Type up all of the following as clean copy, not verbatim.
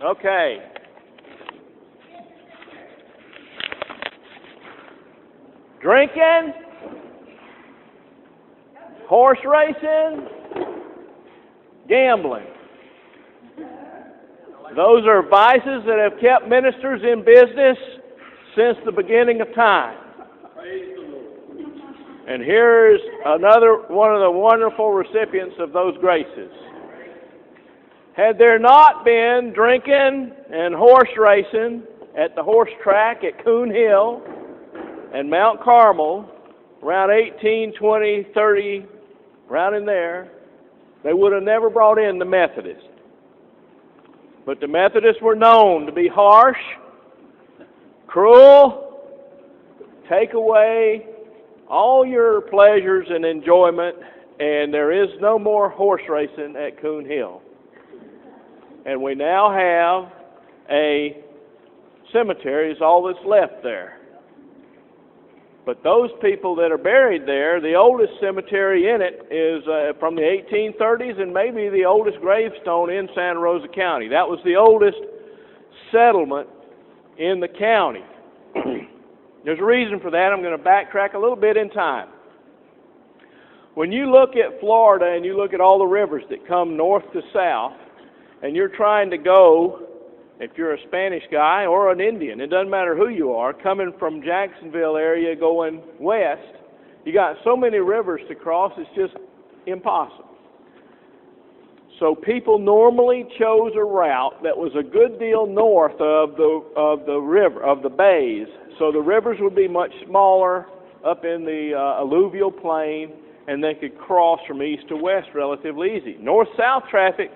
Okay. Drinking, horse racing, gambling. Those are vices that have kept ministers in business since the beginning of time. And here's another one of the wonderful recipients of those graces. Had there not been drinking and horse racing at the horse track at Coon Hill and Mount Carmel around 18, 20, 30, around in there, they would have never brought in the Methodists. But the Methodists were known to be harsh, cruel, take away all your pleasures and enjoyment, and there is no more horse racing at Coon Hill. And we now have a cemetery, is all that's left there. But those people that are buried there, the oldest cemetery in it is from the 1830s and maybe the oldest gravestone in Santa Rosa County. That was the oldest settlement in the county. There's a reason for that. I'm going to backtrack a little bit in time. When you look at Florida and you look at all the rivers that come north to south, and you're trying to go, if you're a Spanish guy or an Indian, it doesn't matter who you are, coming from Jacksonville area going west, you got so many rivers to cross, it's just impossible. So people normally chose a route that was a good deal north of the river, of the bays. So the rivers would be much smaller up in the alluvial plain, and they could cross from east to west relatively easy. North-south traffic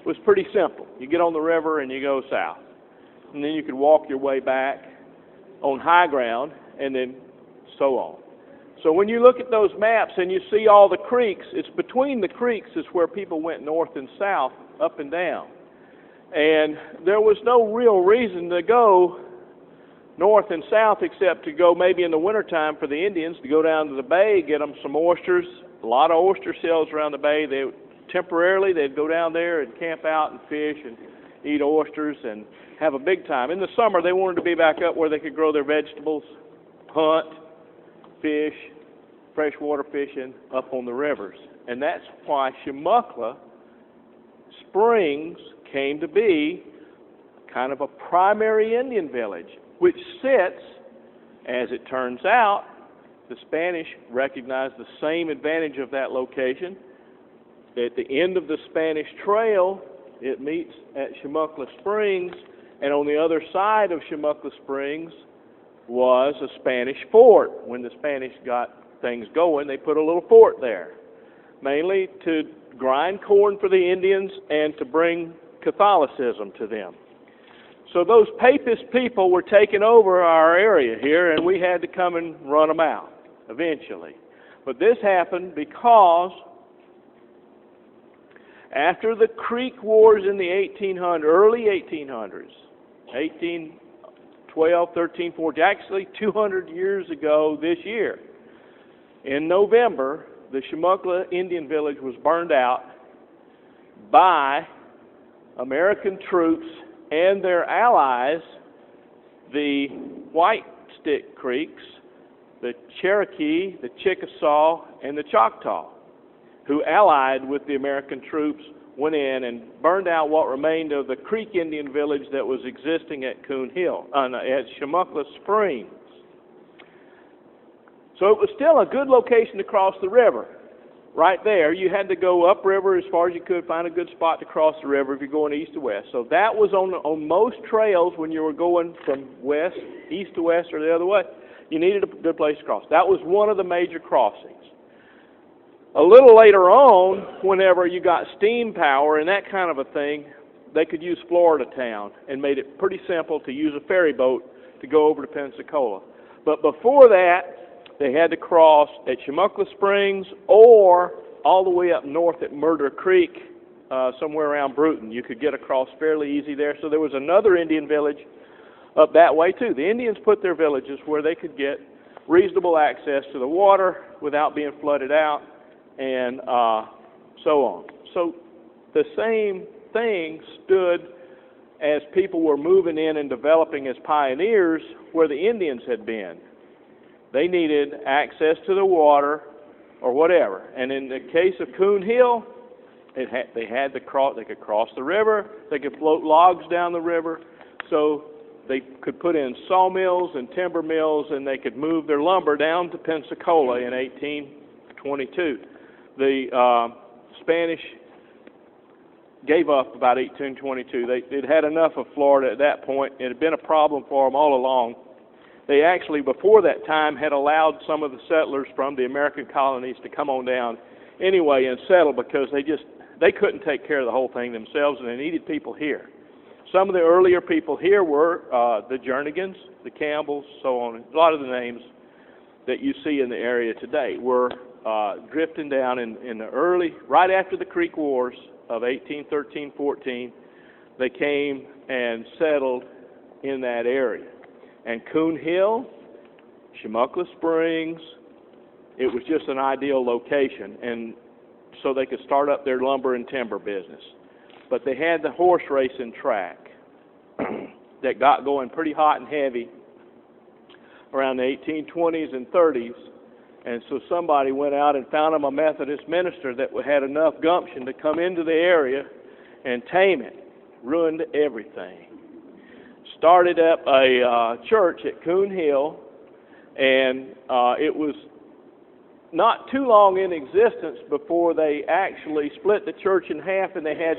was pretty simple. You get on the river and you go south. And then you could walk your way back on high ground and then so on. So when you look at those maps and you see all the creeks, it's between the creeks is where people went north and south, up and down. And there was no real reason to go north and south except to go maybe in the wintertime for the Indians to go down to the bay, get them some oysters. A lot of oyster shells around the bay. Temporarily, they'd go down there and camp out and fish and eat oysters and have a big time. In the summer, they wanted to be back up where they could grow their vegetables, hunt, fish, freshwater fishing up on the rivers. And that's why Chumuckla Springs came to be kind of a primary Indian village, which sits, as it turns out, the Spanish recognized the same advantage of that location. At the end of the Spanish Trail, it meets at Chumuckla Springs, and on the other side of Chumuckla Springs was a Spanish fort. When the Spanish got things going, they put a little fort there, mainly to grind corn for the Indians and to bring Catholicism to them. So those Papist people were taking over our area here, and we had to come and run them out eventually. But this happened because after the Creek Wars in the early 1800s, 1812, 13, 14, actually 200 years ago this year, in November, the Chumuckla Indian Village was burned out by American troops and their allies, the White Stick Creeks, the Cherokee, the Chickasaw, and the Choctaw, who allied with the American troops, went in and burned out what remained of the Creek Indian village that was existing at Coon Hill, at Chumuckla Springs. So it was still a good location to cross the river. Right there, you had to go upriver as far as you could, find a good spot to cross the river if you're going east to west. So that was on most trails when you were going from west, east to west, or the other way. You needed a good place to cross. That was one of the major crossings. A little later on, whenever you got steam power and that kind of a thing, they could use Florida Town and made it pretty simple to use a ferry boat to go over to Pensacola. But before that, they had to cross at Chumuckla Springs or all the way up north at Murder Creek, somewhere around Bruton. You could get across fairly easy there. So there was another Indian village up that way too. The Indians put their villages where they could get reasonable access to the water without being flooded out, and so on. So the same thing stood as people were moving in and developing as pioneers where the Indians had been. They needed access to the water or whatever. And in the case of Coon Hill, they could cross the river, they could float logs down the river, so they could put in sawmills and timber mills, and they could move their lumber down to Pensacola in 1822. The Spanish gave up about 1822. They'd had enough of Florida at that point. It had been a problem for them all along. They actually, before that time, had allowed some of the settlers from the American colonies to come on down anyway and settle because they couldn't take care of the whole thing themselves, and they needed people here. Some of the earlier people here were the Jernigans, the Campbells, so on. A lot of the names that you see in the area today were drifting down in the early, right after the Creek Wars of 1813-14. They came and settled in that area. And Coon Hill, Chumuckla Springs, it was just an ideal location, and so they could start up their lumber and timber business. But they had the horse racing track that got going pretty hot and heavy around the 1820s and 30s, and so somebody went out and found them a Methodist minister that had enough gumption to come into the area and tame it. Ruined everything. Started up a church at Coon Hill, and it was not too long in existence before they actually split the church in half, and they had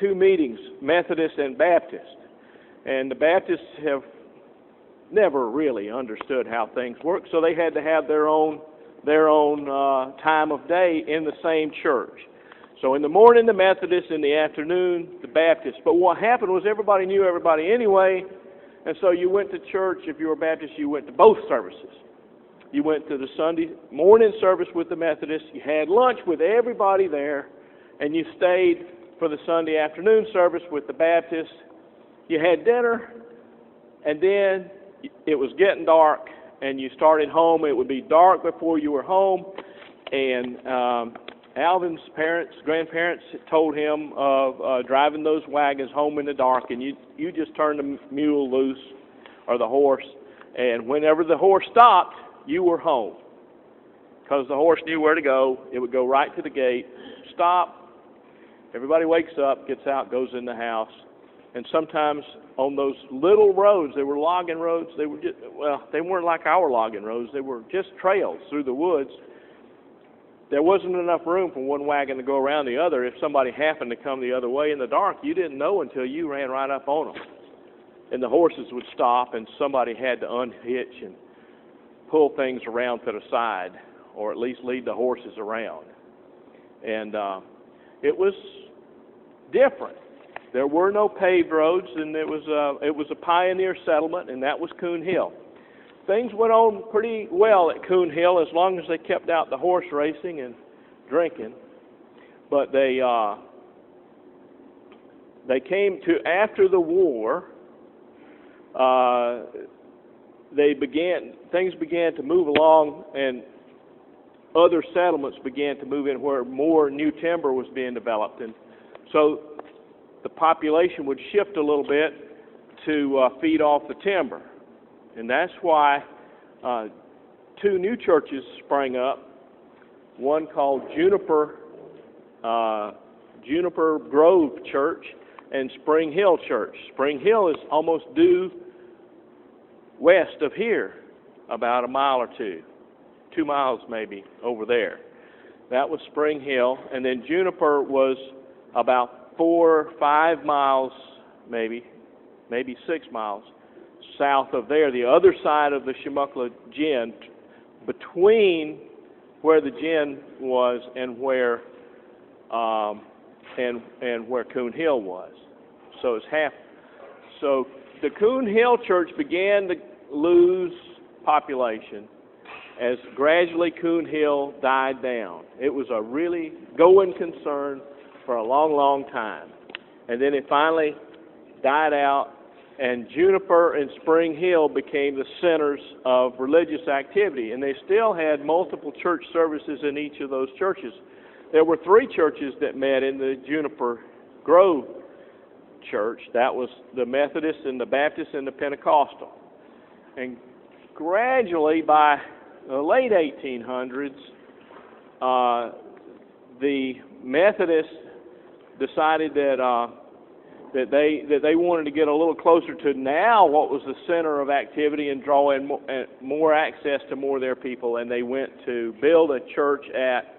two meetings, Methodist and Baptist. And the Baptists have never really understood how things work, so they had to have their own time of day in the same church. So in the morning, the Methodists, in the afternoon, the Baptists. But what happened was everybody knew everybody anyway, and so you went to church. If you were Baptist, you went to both services. You went to the Sunday morning service with the Methodists, you had lunch with everybody there, and you stayed for the Sunday afternoon service with the Baptists. You had dinner, and then it was getting dark, and you started home. It would be dark before you were home, and Alvin's grandparents told him of driving those wagons home in the dark, and you just turned the mule loose, or the horse, and whenever the horse stopped, you were home, because the horse knew where to go. It would go right to the gate, stop, everybody wakes up, gets out, goes in the house. And sometimes on those little roads, they were logging roads, they weren't like our logging roads, they were just trails through the woods. There wasn't enough room for one wagon to go around the other. If somebody happened to come the other way in the dark, you didn't know until you ran right up on them. And the horses would stop, and somebody had to unhitch and pull things around to the side, or at least lead the horses around. And it was different. There were no paved roads, and it was a pioneer settlement, and that was Coon Hill. Things went on pretty well at Coon Hill as long as they kept out the horse racing and drinking. But they came to, after the war, things began to move along, and other settlements began to move in where more new timber was being developed, and so the population would shift a little bit to feed off the timber. And that's why two new churches sprang up, one called Juniper Grove Church and Spring Hill Church. Spring Hill is almost due west of here, about a mile or 2 miles maybe over there. That was Spring Hill, and then Juniper was about 4 or 5 miles, maybe 6 miles south of there, the other side of the Chumuckla Gin, between where the Gin was and where Coon Hill was. So it's half. So the Coon Hill Church began to lose population as gradually Coon Hill died down. It was a really going concern for a long, long time. And then it finally died out, and Juniper and Spring Hill became the centers of religious activity. And they still had multiple church services in each of those churches. There were 3 churches that met in the Juniper Grove church. That was the Methodist and the Baptist and the Pentecostal. And gradually, by the late 1800s, the Methodists decided that they wanted to get a little closer to now what was the center of activity and draw in more access to more of their people, and they went to build a church at,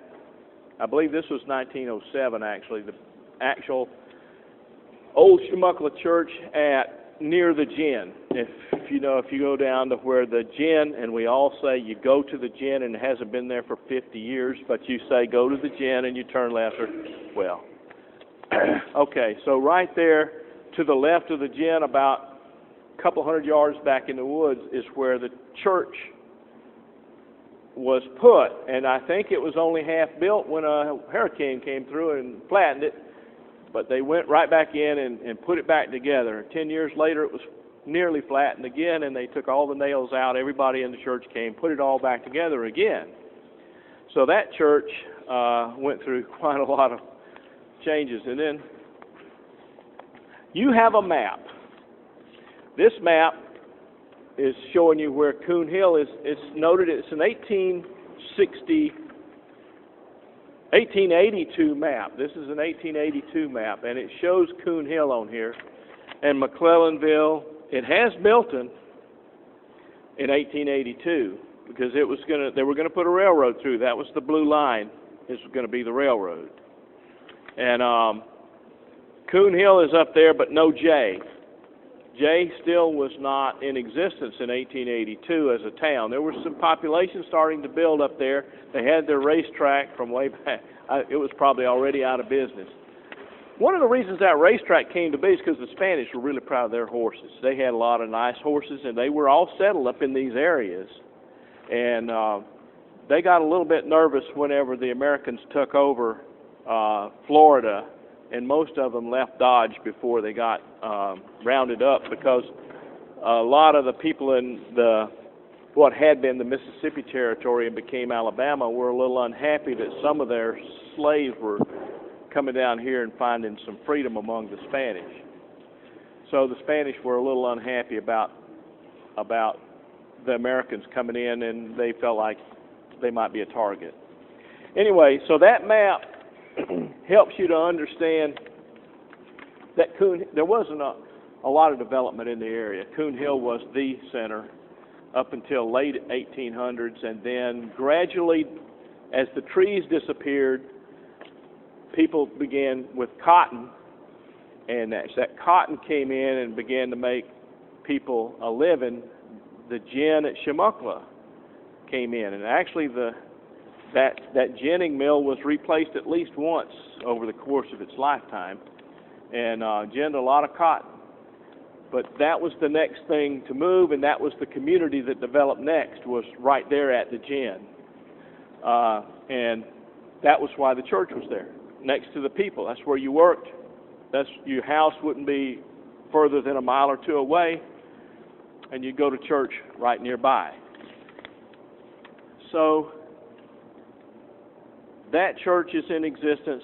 I believe this was 1907 actually, the actual old Chumuckla Church at near the Gin. If you go down to where the Gin, and we all say you go to the Gin, and it hasn't been there for 50 years, but you say go to the Gin and you turn left, well, okay, so right there to the left of the Gin, about a couple hundred yards back in the woods, is where the church was put. And I think it was only half built when a hurricane came through and flattened it. But they went right back in and put it back together. 10 years later, it was nearly flattened again, and they took all the nails out. Everybody in the church came, put it all back together again. So that church went through quite a lot of changes. And then you have a map. This map is showing you where Coon Hill is. It's noted it's an 1882 map. This is an 1882 map, and it shows Coon Hill on here, and McClellanville. It has Milton in 1882 because they were going to put a railroad through. That was the blue line. This was going to be the railroad. And Coon Hill is up there, but no J. J still was not in existence in 1882 as a town. There was some population starting to build up there. They had their racetrack from way back. It was probably already out of business. One of the reasons that racetrack came to be is because the Spanish were really proud of their horses. They had a lot of nice horses, and they were all settled up in these areas. And they got a little bit nervous whenever the Americans took over Florida, and most of them left Dodge before they got rounded up, because a lot of the people in what had been the Mississippi Territory and became Alabama were a little unhappy that some of their slaves were coming down here and finding some freedom among the Spanish. So the Spanish were a little unhappy about the Americans coming in, and they felt like they might be a target. Anyway, so that map helps you to understand that there wasn't a lot of development in the area. Coon Hill was the center up until late 1800s, and then gradually, as the trees disappeared, people began with cotton, and as that cotton came in and began to make people a living, the gin at Chumuckla came in, and actually that ginning mill was replaced at least once over the course of its lifetime, and ginned a lot of cotton. But that was the next thing to move, and that was the community that developed next, was right there at the gin. And that was why the church was there, next to the people. That's where you worked. Your house wouldn't be further than a mile or two away, and you'd go to church right nearby. So that church is in existence.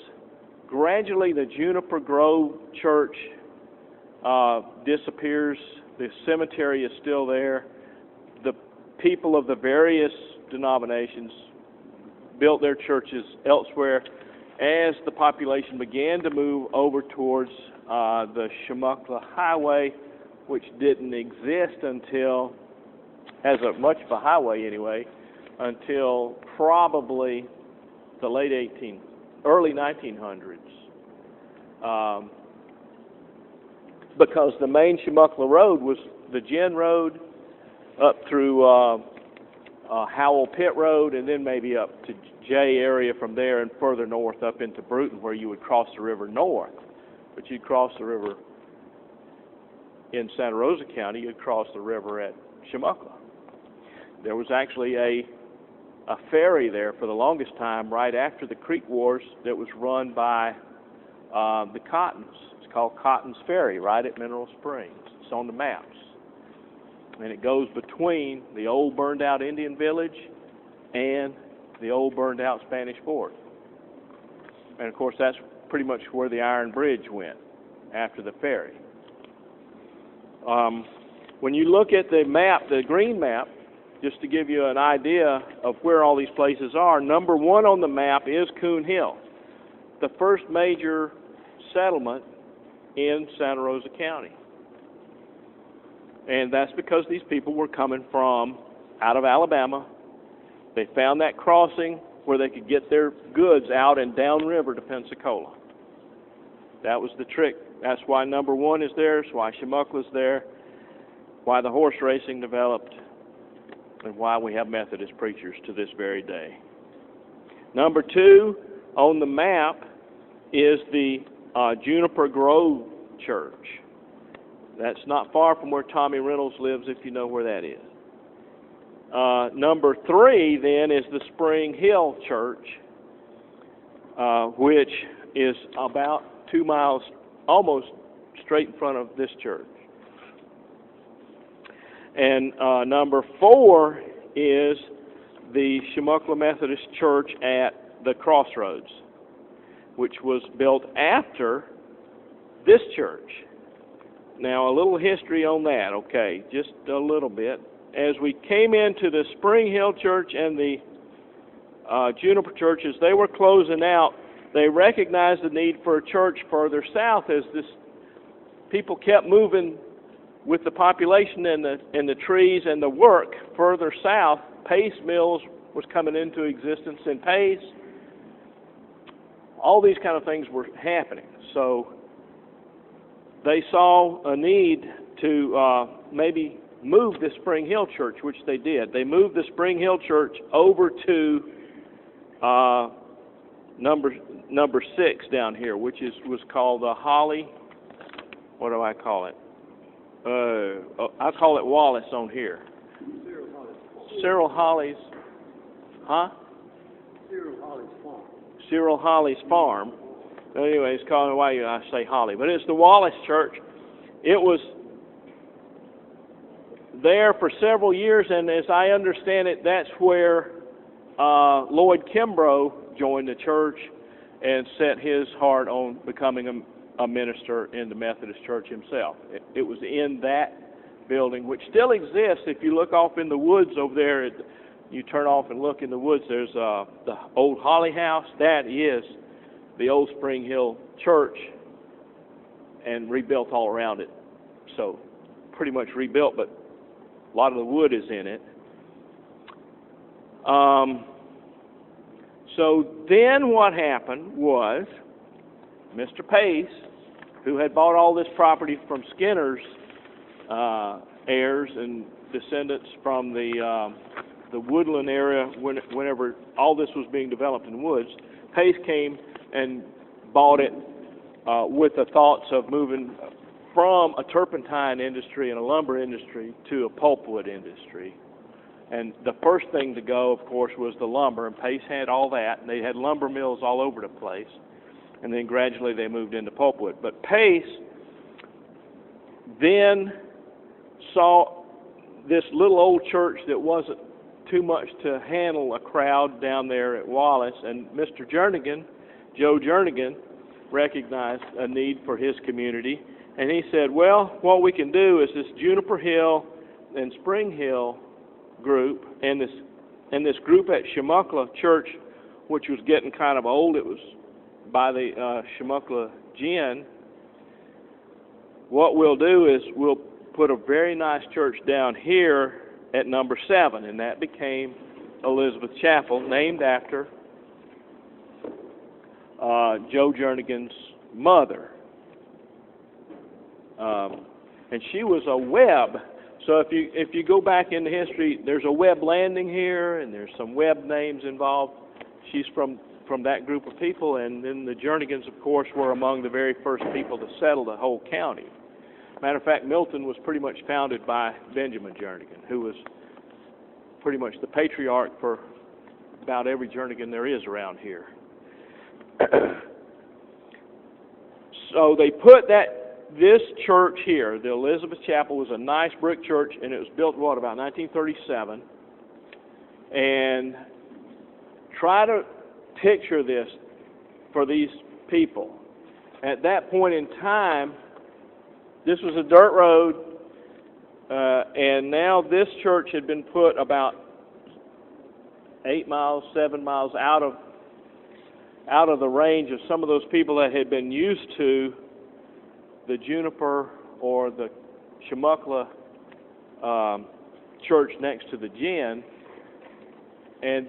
Gradually, the Juniper Grove Church disappears. The cemetery is still there. The people of the various denominations built their churches elsewhere as the population began to move over towards the Chumuckla Highway, which didn't exist until, as much of a highway anyway, until probably the early 1900s. Because the main Chumuckla Road was the Gin Road up through Howell Pit Road, and then maybe up to J area from there, and further north up into Bruton, where you would cross the river north. But you'd cross the river in Santa Rosa County, you'd cross the river at Chumuckla. There was actually a ferry there for the longest time right after the Creek Wars that was run by the Cottons. It's called Cotton's Ferry, right at Mineral Springs. It's on the maps. And it goes between the old burned-out Indian village and the old burned-out Spanish fort. And, of course, that's pretty much where the Iron Bridge went after the ferry. When you look at the map, the green map, just to give you an idea of where all these places are, number 1 on the map is Coon Hill, the first major settlement in Santa Rosa County. And that's because these people were coming from out of Alabama. They found that crossing where they could get their goods out and downriver to Pensacola. That was the trick. That's why number 1 is there. That's why Chumuckla's there. Why the horse racing developed. And why we have Methodist preachers to this very day. Number 2 on the map is the Juniper Grove Church. That's not far from where Tommy Reynolds lives, if you know where that is. Number 3 then is the Spring Hill Church, which is about 2 miles, almost straight in front of this church. And number 4 is the Chumuckla Methodist Church at the Crossroads, which was built after this church. Now, a little history on that, okay, just a little bit. As we came into the Spring Hill Church and the Juniper churches, they were closing out. They recognized the need for a church further south as this people kept moving with the population and the trees and the work further south. Pace Mills was coming into existence in Pace. All these kind of things were happening. So they saw a need to maybe move the Spring Hill Church, which they did. They moved the Spring Hill Church over to number 6 down here, which was called the Holly. What do I call it? I call it Wallace on here. Cyril Holly's, huh? Cyril Holly's farm. Cyril Holly's farm. Anyway, it's called, why I say Holly, but it's the Wallace Church. It was there for several years, and as I understand it, that's where Lloyd Kimbrough joined the church and set his heart on becoming a minister in the Methodist Church himself. It was in that building, which still exists. If you look off in the woods over there, you turn off and look in the woods, there's the old Holly House. That is the old Spring Hill Church, and rebuilt all around it. So pretty much rebuilt, but a lot of the wood is in it. So then what happened was Mr. Pace, who had bought all this property from Skinner's heirs and descendants from the woodland area, whenever all this was being developed in woods, Pace came and bought it with the thoughts of moving from a turpentine industry and a lumber industry to a pulpwood industry. And the first thing to go, of course, was the lumber, and Pace had all that, and they had lumber mills all over the place. And then gradually they moved into pulpwood. But Pace then saw this little old church that wasn't too much to handle a crowd down there at Wallace, and Mr. Jernigan, Joe Jernigan, recognized a need for his community, and he said, well, what we can do is this Juniper Hill and Spring Hill group, and this group at Chumuckla Church, which was getting kind of old. It was by the Chumuckla Gin. What we'll do is we'll put a very nice church down here at number 7, and that became Elizabeth Chapel, named after Joe Jernigan's mother. And she was a Webb. So if you go back into history, there's a Webb Landing here, and there's some Webb names involved. She's from that group of people, and then the Jernigans, of course, were among the very first people to settle the whole county. Matter of fact, Milton was pretty much founded by Benjamin Jernigan, who was pretty much the patriarch for about every Jernigan there is around here. So they put this church here, the Elizabeth Chapel, was a nice brick church, and it was built, about 1937. And try to picture this for these people. At that point in time, This was a dirt road, and now this church had been put about 8 miles, 7 miles out of the range of some of those people that had been used to the Juniper or the Chumuckla church next to the Gin, and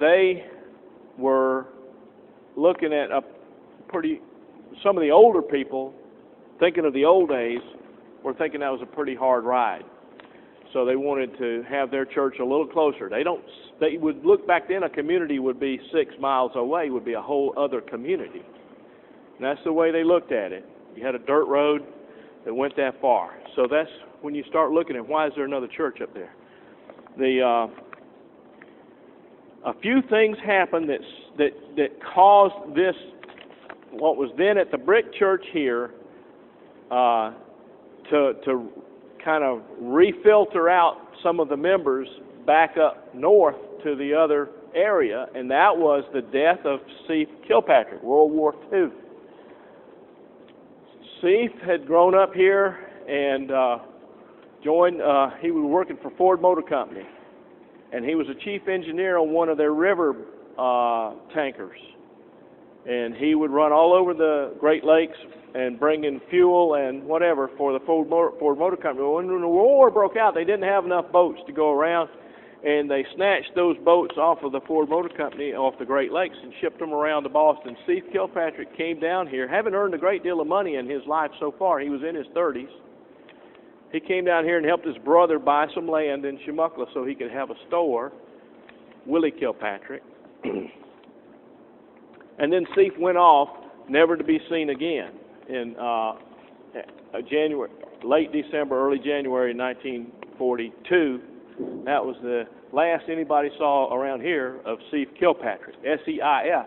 they were looking at some of the older people, thinking of the old days, were thinking that was a pretty hard ride. So they wanted to have their church a little closer. They would look back then, a community would be 6 miles away, would be a whole other community. And that's the way they looked at it. You had a dirt road that went that far. So that's when you start looking at why is there another church up there. A few things happened that caused this, what was then at the brick church here, to kind of refilter out some of the members back up north to the other area, and that was the death of Seif Kilpatrick, World War II. Seif had grown up here and he was working for Ford Motor Company, and he was a chief engineer on one of their river tankers. And he would run all over the Great Lakes and bring in fuel and whatever for the Ford Motor Company. When the war broke out, they didn't have enough boats to go around, and they snatched those boats off of the Ford Motor Company off the Great Lakes and shipped them around to Boston. Seif Kilpatrick came down here, having earned a great deal of money in his life so far. He was in his 30s. He came down here and helped his brother buy some land in Chumuckla so he could have a store, Willie Kilpatrick. And then Seif went off, never to be seen again. In late December, early January 1942, that was the last anybody saw around here of Seif Kilpatrick, S-E-I-F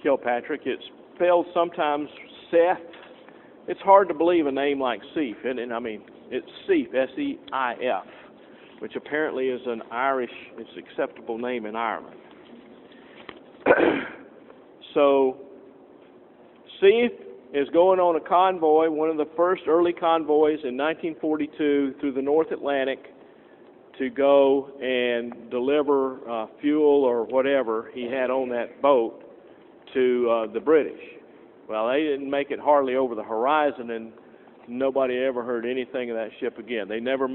Kilpatrick. It's spelled sometimes Seth. It's hard to believe a name like Seif, and I mean, it's Seif, S-E-I-F, which apparently is an Irish, it's an acceptable name in Ireland. So, Seif is going on a convoy, one of the first early convoys in 1942 through the North Atlantic to go and deliver fuel or whatever he had on that boat to the British. Well, they didn't make it hardly over the horizon, and nobody ever heard anything of that ship again. They never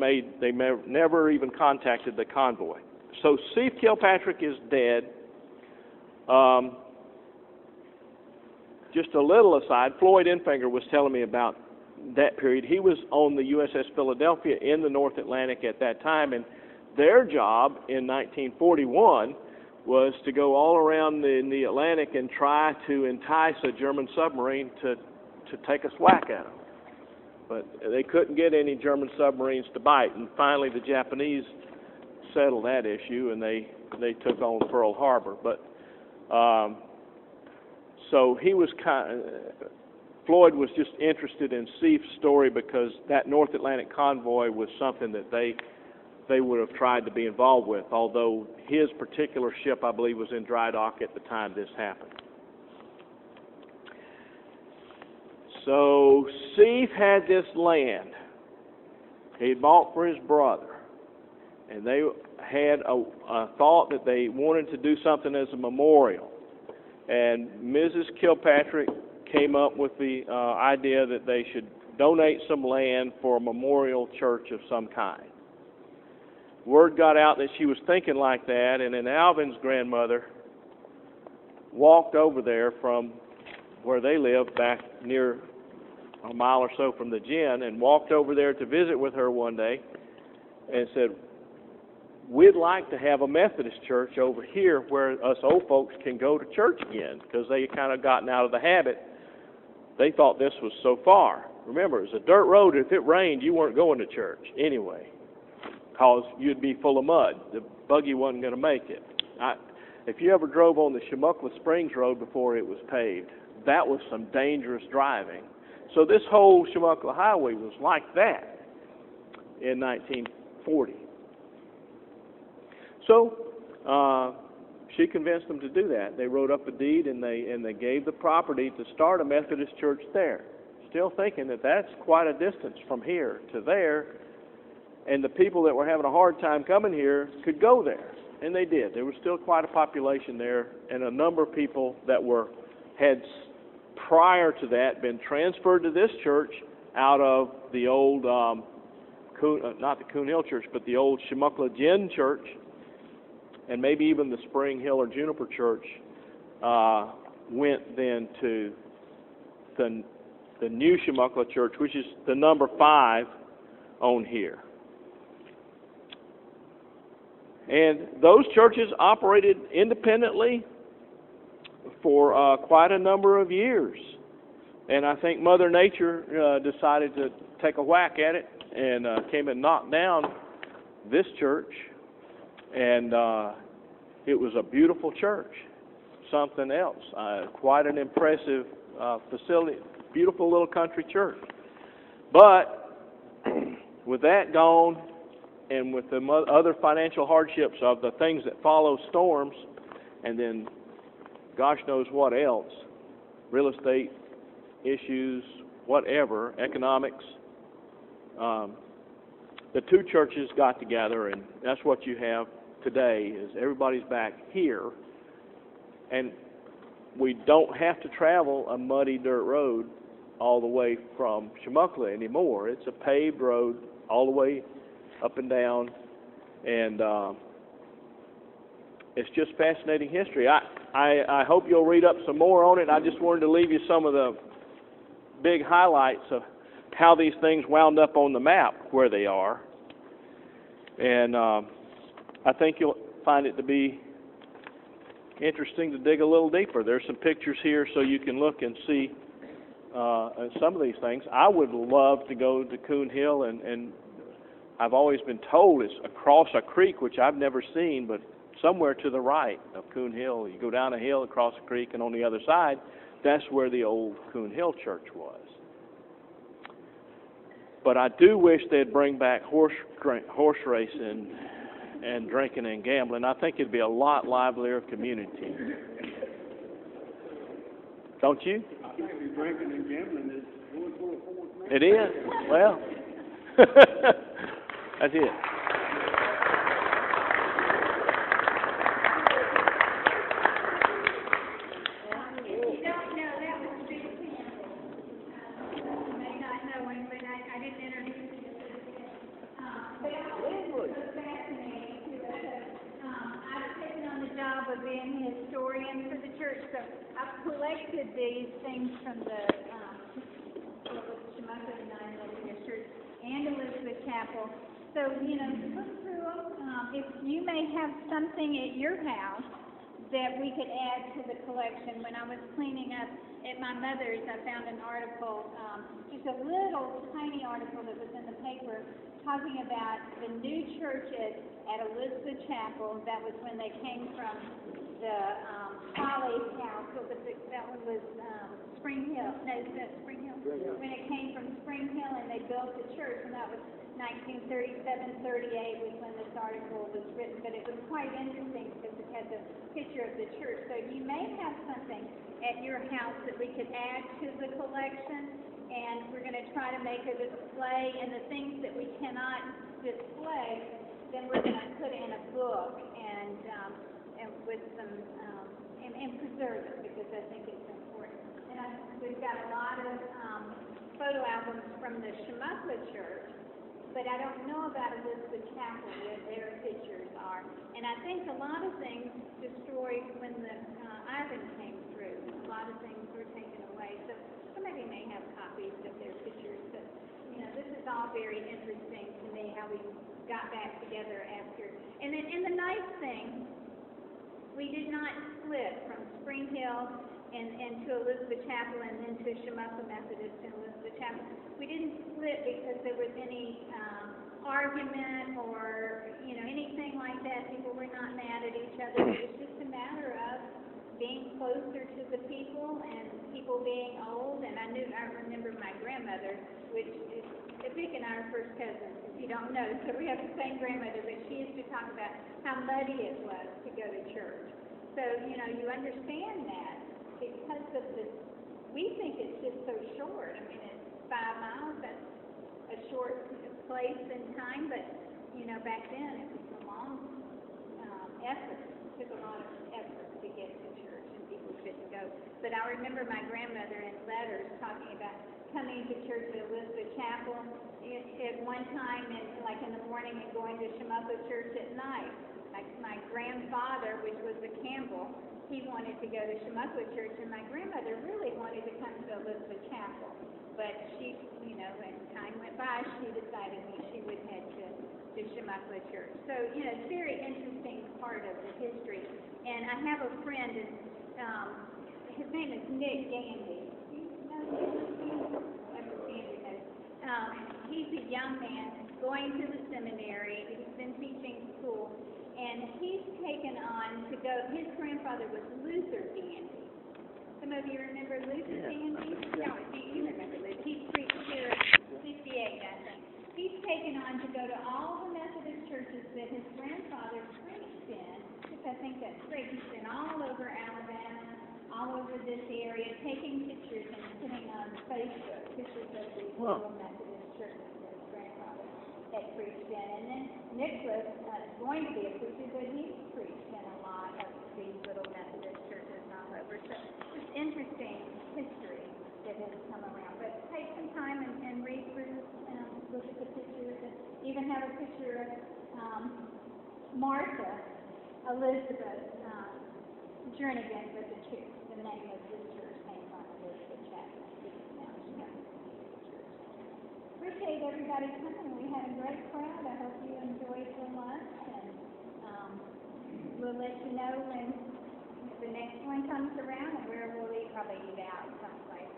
even contacted the convoy. So Seif Kilpatrick is dead. Just a little aside, Floyd Enfinger was telling me about that period. He was on the USS Philadelphia in the North Atlantic at that time, and their job in 1941 was to go all around the Atlantic and try to entice a German submarine to take a whack at them. But they couldn't get any German submarines to bite, and finally the Japanese settled that issue, and they took on Pearl Harbor. But so he was Floyd was just interested in Seif's story because that North Atlantic convoy was something that they would have tried to be involved with, although his particular ship, I believe, was in dry dock at the time this happened. So Seif had this land he bought for his brother, and they had a thought that they wanted to do something as a memorial. And Mrs. Kilpatrick came up with the idea that they should donate some land for a memorial church of some kind. Word got out that she was thinking like that, and then Alvin's grandmother walked over there from where they lived, back near a mile or so from the Gin, and walked over there to visit with her one day and said, "We'd like to have a Methodist church over here where us old folks can go to church again," because they kind of gotten out of the habit. They thought this was so far. Remember, it was a dirt road. If it rained, you weren't going to church anyway, because you'd be full of mud. The buggy wasn't going to make it. If you ever drove on the Chumuckla Springs Road before it was paved, that was some dangerous driving. So this whole Chumuckla Highway was like that in 1940. So she convinced them to do that. They wrote up a deed, and they gave the property to start a Methodist church there. still thinking that that's quite a distance from here to there, and the people that were having a hard time coming here could go there, and they did. There was still quite a population there, and a number of people that had prior to that been transferred to this church out of the old, not the Coon Hill Church, but the old Chumuckla Church, and maybe even the Spring Hill or Juniper Church, went then to the new Chumuckla Church, which is the number 5 on here. And those churches operated independently for quite a number of years. And I think Mother Nature decided to take a whack at it and came and knocked down this church. And it was a beautiful church, something else, quite an impressive facility, beautiful little country church. But with that gone, and with the other financial hardships of the things that follow storms, and then gosh knows what else, real estate issues, whatever, economics, the two churches got together, and that's what you have today, is everybody's back here, and we don't have to travel a muddy dirt road all the way from Chumuckla anymore. It's a paved road all the way up and down, and it's just fascinating history. I hope you'll read up some more on it. I just wanted to leave you some of the big highlights of how these things wound up on the map where they are, and I think you'll find it to be interesting to dig a little deeper. There's some pictures here so you can look and see some of these things. I would love to go to Coon Hill, and I've always been told it's across a creek, which I've never seen, but somewhere to the right of Coon Hill. You go down a hill, across a creek, and on the other side, that's where the old Coon Hill Church was. But I do wish they'd bring back horse racing and drinking and gambling. I think it'd be a lot livelier community. Don't you? I think drinking and gambling is going for a fourth man. It is. Well, that's it. Of being a historian for the church, so I've collected these things from the Chumuckla United Methodist Church and Elizabeth Chapel. So, look through them. If you may have something at your house that we could add to the collection. When I was cleaning up at my mother's, I found an article, just a little tiny article that was in the paper, talking about the new church at Elizabeth Chapel. That was when they came from the Holly's house. That one was Spring Hill. No, is that Spring Hill? When it came from Spring Hill and they built the church, and that was 1937-38 was when this article was written. But it was quite interesting because it had the picture of the church. So you may have something at your house that we could add to the collection. And we're going to try to make a display, and the things that we cannot display, then we're going to put in a book and with some and preserve it, because I think it's important. And we've got a lot of photo albums from the Chumuckla Church, but I don't know about Elizabeth Chapel where their pictures are. And I think a lot of things destroyed when the Ivan came through. A lot of things were taken away. So somebody may have copies of their pictures, but this is all very interesting to me, how we got back together after. And the nice thing, we did not split from Spring Hill and to Elizabeth Chapel and then to Chumuckla Methodist and Elizabeth Chapel. We didn't split because there was any argument or anything like that. People were not mad at each other. It was just a matter of being closer to the people and people being old. And I remember my grandmother, which is Vic and I are first cousins, if you don't know. So we have the same grandmother, but she used to talk about how muddy it was to go to church. So, you understand that because of this. We think it's just so short. I mean, it's 5 miles. That's a short place and time, but, you know, back then it was a long effort. It took a lot of effort to get to church, and people couldn't go. But I remember my grandmother in letters talking about coming to church at Elizabeth Chapel at one time, and like in the morning, and going to Chumuckla Church at night. My grandfather, which was a Campbell, he wanted to go to Chumuckla Church, and my grandmother really wanted to come to Elizabeth Chapel. But she, you know, when time went by, she decided she would head to Chumuckla Church. So, you know, it's a very interesting part of the history. And I have a friend, and his name is Nick Gandy. Do you know him? Gandy knows. He's a young man going to the seminary. He's been teaching school. And he's taken on to go, his grandfather was Luther Gandy. Some of you remember Luther Gandy? No, you remember Luther. He preached here at 68, I think. He's taken on to go to all the Methodist churches that his grandfather preached in, which I think that's great. He's been all over Alabama, all over this area, taking pictures and putting on Facebook pictures of these little Methodist churches that his grandfather had preached in. And then Nicholas is going to be a preacher, but he's preached in a lot of these little Methodist churches all over. So it's interesting history that has come around. But take some time and read through, look at the pictures, and even have a picture of Martha, Elizabeth, Jernigan with the church. The name of this church came from Elizabeth Chapel. Appreciate everybody coming. We had a great crowd. I hope you enjoyed the lunch, and we'll let you know when the next one comes around, and we'll probably eat out someplace.